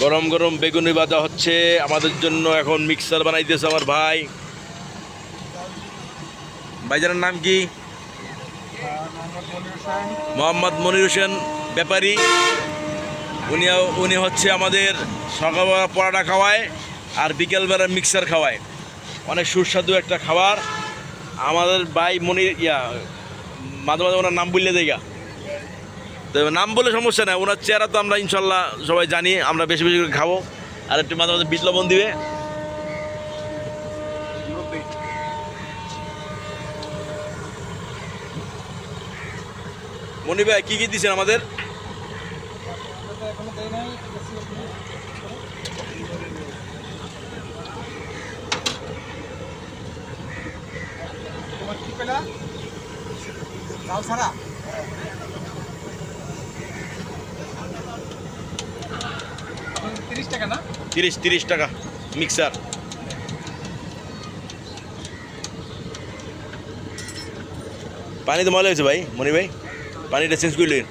গরম গরম বেগুনি ভাজা হচ্ছে আমাদের জন্য। এখন মিক্সার বানাইতেছে আমার ভাই। ভাইজানের নাম কি? মোহাম্মদ মনির হোসেন ব্যাপারী। উনি হচ্ছে আমাদের সকালবেলা পরোটা খাওয়ায় আর বিকেলবেলা মিক্সার খাওয়ায়। অনেক সুস্বাদু একটা খাবার। আমাদের ভাই মনির মাঝে মাঝে ওনার নাম বললে দেগা, তো নাম বলে সমস্যা নেই, ওনার চেহারা তো আমরা ইনশাল্লাহ সবাই জানি। আমরা বেশি বেশি করে খাবো আর একটু মাঝে মাঝে বিট লবণ দিবে। মনি ভাই কী কী দিচ্ছেন আমাদের? ছাড়া 30 টাকা না? 30 টাকা মিক্সার। পানি তো ময়লা হয়েছে ভাই, মনি ভাই পানিটা চেঞ্জ করলেন।